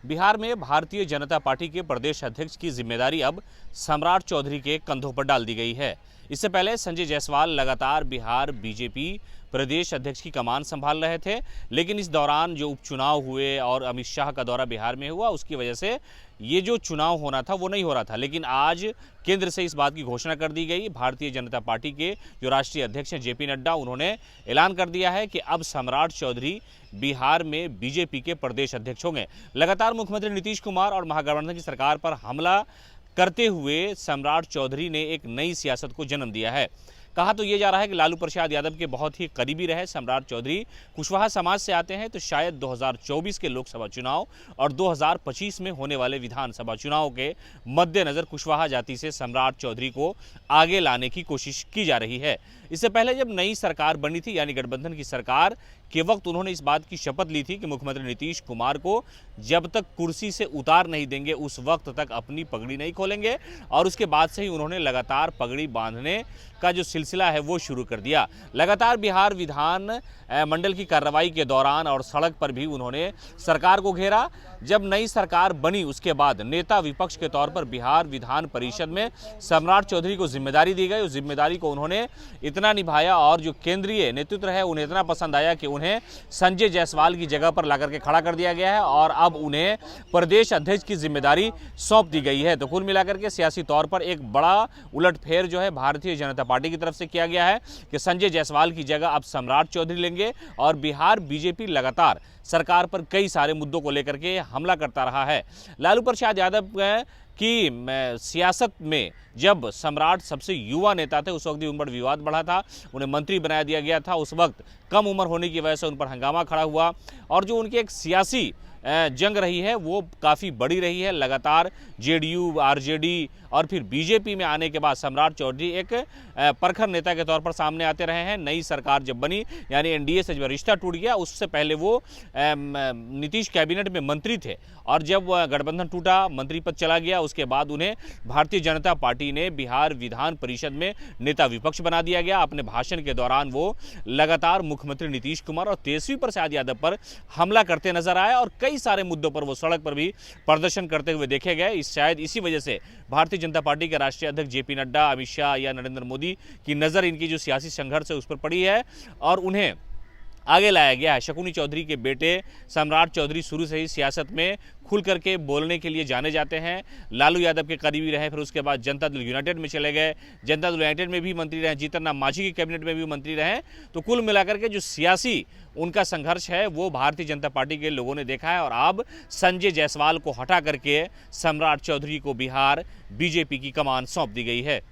बिहार में भारतीय जनता पार्टी के प्रदेश अध्यक्ष की जिम्मेदारी अब सम्राट चौधरी के कंधों पर डाल दी गई है। इससे पहले संजय जायसवाल लगातार बिहार बीजेपी प्रदेश अध्यक्ष की कमान संभाल रहे थे, लेकिन इस दौरान जो उपचुनाव हुए और अमित शाह का दौरा बिहार में हुआ, उसकी वजह से ये जो चुनाव होना था वो नहीं हो रहा था। लेकिन आज केंद्र से इस बात की घोषणा कर दी गई। भारतीय जनता पार्टी के जो राष्ट्रीय अध्यक्ष हैं जेपी नड्डा, उन्होंने ऐलान कर दिया है कि अब सम्राट चौधरी बिहार में बीजेपी के प्रदेश अध्यक्ष होंगे। लगातार मुख्यमंत्री नीतीश कुमार और महागठबंधन की सरकार पर हमला करते हुए सम्राट चौधरी ने एक नई सियासत को जन्म दिया है। कहा तो ये जा रहा है कि लालू प्रसाद यादव के बहुत ही करीबी रहे सम्राट चौधरी। कुशवाहा समाज से आते हैं, तो शायद 2024 के लोकसभा चुनाव और 2025 में होने वाले विधानसभा चुनाव के मद्देनज़र कुशवाहा जाति से सम्राट चौधरी को आगे लाने की कोशिश की जा रही है। इससे पहले जब नई सरकार बनी थी, यानी गठबंधन की सरकार के वक्त, उन्होंने इस बात की शपथ ली थी कि मुख्यमंत्री नीतीश कुमार को जब तक कुर्सी से उतार नहीं देंगे उस वक्त तक अपनी पगड़ी नहीं खोलेंगे। और उसके बाद से ही उन्होंने लगातार पगड़ी बांधने का जो सिलसिला है वो शुरू कर दिया। लगातार बिहार विधान मंडल की कार्रवाई के दौरान और सड़क पर भी उन्होंने सरकार को घेरा। जब नई सरकार बनी उसके बाद नेता विपक्ष के तौर पर बिहार विधान परिषद में सम्राट चौधरी को जिम्मेदारी दी गई। उस जिम्मेदारी को उन्होंने इतना निभाया और जो केंद्रीय नेतृत्व है उन्हें इतना पसंद आया कि उन्हें संजय जायसवाल की जगह पर लाकर के खड़ा कर दिया गया है और अब उन्हें प्रदेश अध्यक्ष की जिम्मेदारी सौंप दी गई है। तो कुल मिलाकर के सियासी तौर पर एक बड़ा उलटफेर जो है भारतीय जनता पार्टी की तरफ से किया गया है कि संजय जायसवाल की जगह अब सम्राट चौधरी लेंगे। और बिहार बीजेपी लगातार सरकार पर कई सारे मुद्दों को लेकर के हमला करता रहा है। लालू प्रसाद यादव की सियासत में जब सम्राट सबसे युवा नेता थे, उस वक्त भी उन पर विवाद बढ़ा था, उन्हें मंत्री बना दिया गया था। उस वक्त कम उम्र होने की वजह से उन पर हंगामा खड़ा हुआ और जो उनकी एक सियासी जंग रही है वो काफ़ी बड़ी रही है। लगातार जेडीयू, आरजेडी और फिर बीजेपी में आने के बाद सम्राट चौधरी एक परखर नेता के तौर पर सामने आते रहे हैं। नई सरकार जब बनी, यानी एनडीए से जब रिश्ता टूट गया, उससे पहले वो नीतीश कैबिनेट में मंत्री थे और जब गठबंधन टूटा, मंत्री पद चला गया, उसके बाद उन्हें भारतीय जनता पार्टी ने बिहार विधान परिषद में नेता विपक्ष बना दिया गया। अपने भाषण के दौरान वो लगातार मुख्यमंत्री नीतीश कुमार और तेजस्वी प्रसाद यादव पर हमला करते नजर आए और कई सारे मुद्दों पर वो सड़क पर भी प्रदर्शन करते हुए देखे गए। शायद इसी वजह से भारतीय जनता पार्टी के राष्ट्रीय अध्यक्ष जेपी नड्डा, अमित शाह या नरेंद्र मोदी की नज़र इनकी जो सियासी संघर्ष है उस पर पड़ी है और उन्हें आगे लाया गया है। शकुनी चौधरी के बेटे सम्राट चौधरी शुरू से ही सियासत में खुल करके बोलने के लिए जाने जाते हैं। लालू यादव के करीबी रहे, फिर उसके बाद जनता दल यूनाइटेड में चले गए, जनता दल यूनाइटेड में भी मंत्री रहे, जीतन राम मांझी की कैबिनेट में भी मंत्री रहे। तो कुल मिलाकर के जो सियासी उनका संघर्ष है वो भारतीय जनता पार्टी के लोगों ने देखा है और अब संजय जायसवाल को हटा करके सम्राट चौधरी को बिहार बीजेपी की कमान सौंप दी गई है।